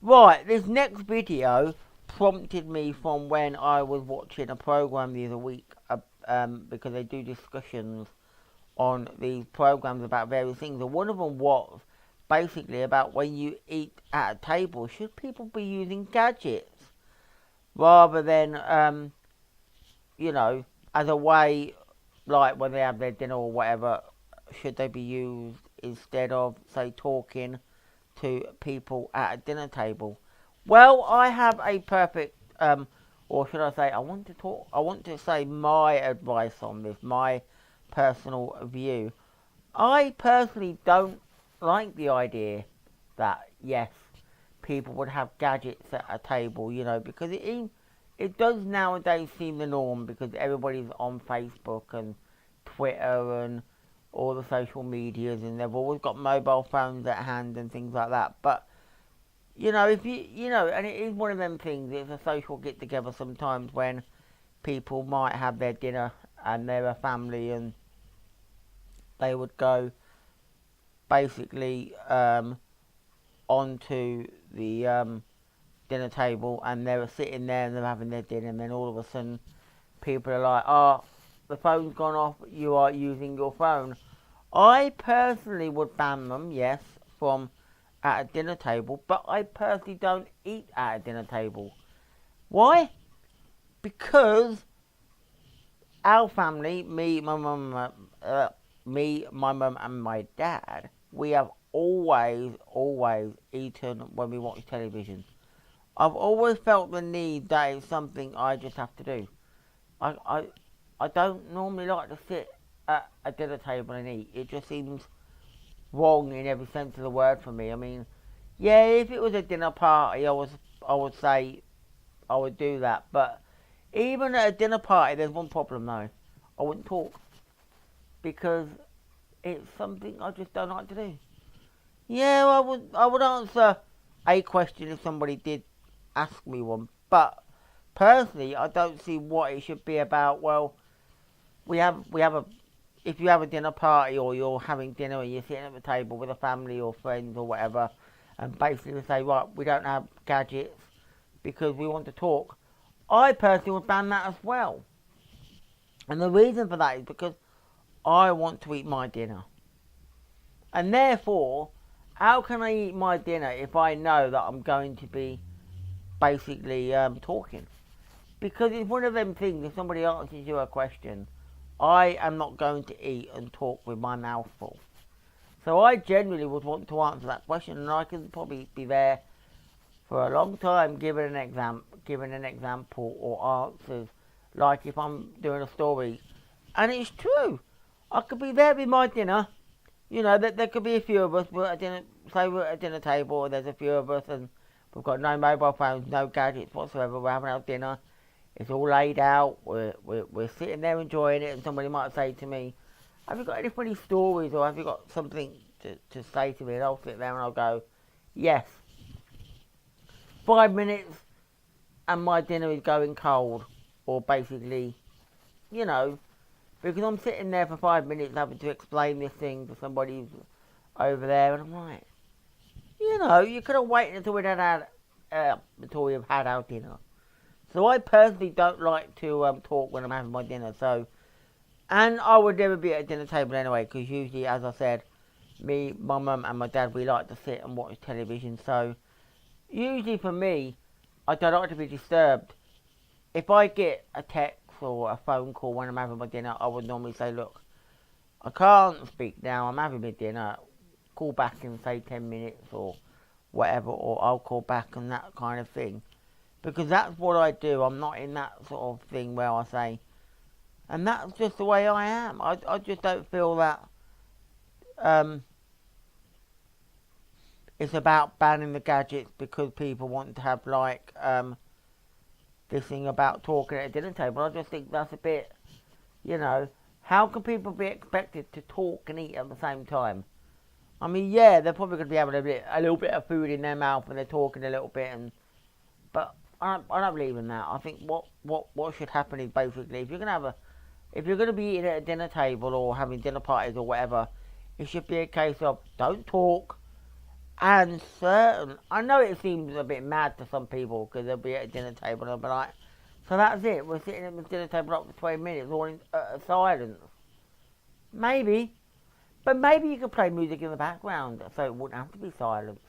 Right, this next video prompted me from when I was watching a program the other week, because they do discussions on these programs about various things, and one of them was basically about when you eat at a table, should people be using gadgets rather than, you know, as a way, like when they have their dinner or whatever, should they be used instead of, say, talking to people at a dinner table? Well, I have a perfect, or should I say, I want to say my advice on this, my personal view. I personally don't like the idea that, yes, people would have gadgets at a table, because it does nowadays seem the norm because everybody's on Facebook and Twitter and all the social medias, and they've always got mobile phones at hand and things like that. But if and it is one of them things. It's a social get together sometimes when people might have their dinner and they're a family and they would go basically onto the dinner table and they're sitting there and they're having their dinner, and then all of a sudden people are like, "Oh, the phone's gone off. You are using your phone." I personally would ban them, yes, from at a dinner table, but I personally don't eat at a dinner table. Why? Because our family, my mum and my dad, we have always eaten when we watch television. I've always felt the need that it's something I just have to do. I, I, I don't normally like to sit at a dinner table and eat. It just seems wrong in every sense of the word for me. I mean, yeah, if it was a dinner party, I would say I would do that. But even at a dinner party, there's one problem though. I wouldn't talk because it's something I just don't like to do. Yeah, I would answer a question if somebody did ask me one, but personally, I don't see what it should be about. Well, we have a if you have a dinner party or you're having dinner and you're sitting at the table with a family or friends or whatever, and basically say, right, we don't have gadgets because we want to talk. I personally would ban that as well. And the reason for that is because I want to eat my dinner. And therefore, how can I eat my dinner if I know that I'm going to be basically talking? Because it's one of them things, if somebody answers you a question, I am not going to eat and talk with my mouth full. So I generally would want to answer that question, and I can probably be there for a long time giving an example or answers, like if I'm doing a story. And it's true. I could be there with my dinner. There could be a few of us. Say we're at a dinner table, and there's a few of us, and we've got no mobile phones, no gadgets whatsoever. We're having our dinner. It's all laid out. We're sitting there enjoying it, and somebody might say to me, "Have you got any funny stories, or have you got something to say to me?" And I'll sit there and I'll go, "Yes." 5 minutes, and my dinner is going cold, or basically, you know, because I'm sitting there for 5 minutes having to explain this thing to somebody who's over there, and I'm like, you could have waited until until we've had our dinner. So I personally don't like to talk when I'm having my dinner. So, and I would never be at a dinner table anyway, because usually, as I said, me, my mum, and my dad, we like to sit and watch television. So usually for me, I don't like to be disturbed. If I get a text or a phone call when I'm having my dinner, I would normally say, "Look, I can't speak now. I'm having my dinner. Call back in say 10 minutes or whatever, or I'll call back," and that kind of thing. Because that's what I do. I'm not in that sort of thing where I say, and that's just the way I am. I just don't feel that um, it's about banning the gadgets because people want to have like this thing about talking at a dinner table. I just think that's a bit, how can people be expected to talk and eat at the same time? I mean, yeah, they're probably going to be having a little bit of food in their mouth and they're talking a little bit, but I don't believe in that. I think what should happen is basically if you're going to be eating at a dinner table or having dinner parties or whatever, it should be a case of don't talk and certain. I know it seems a bit mad to some people because they'll be at a dinner table and they'll be like, so that's it, we're sitting at the dinner table up for 20 minutes all in silence. Maybe, but maybe you could play music in the background so it wouldn't have to be silence.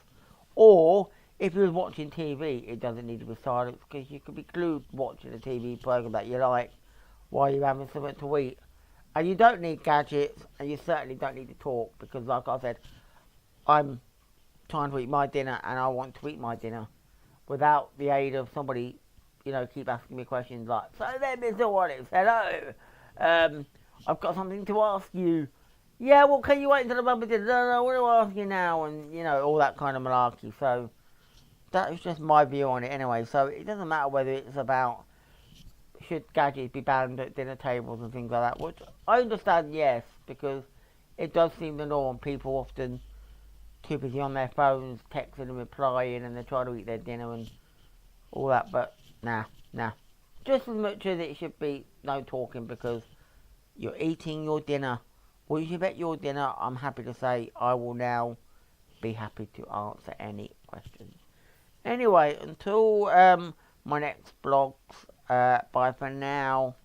Or if you're watching TV, it doesn't need to be silence because you could be glued watching a TV program that you like while you're having something to eat. And you don't need gadgets, and you certainly don't need to talk because, like I said, I'm trying to eat my dinner and I want to eat my dinner without the aid of somebody, keep asking me questions like, so then, Mr. Wallace, hello, I've got something to ask you. Yeah, well, can you wait until the bumper dinner? No, what do I ask you now? And, all that kind of malarkey. So, that is just my view on it anyway. So, it doesn't matter whether it's about should gadgets be banned at dinner tables and things like that, which I understand, yes, because it does seem the norm. People often too busy on their phones, texting and replying, and they're trying to eat their dinner and all that. But nah. Just as much as it should be no talking because you're eating your dinner. Once you've ate your dinner, I'm happy to say I will now be happy to answer any questions. Anyway, until my next blogs, bye for now.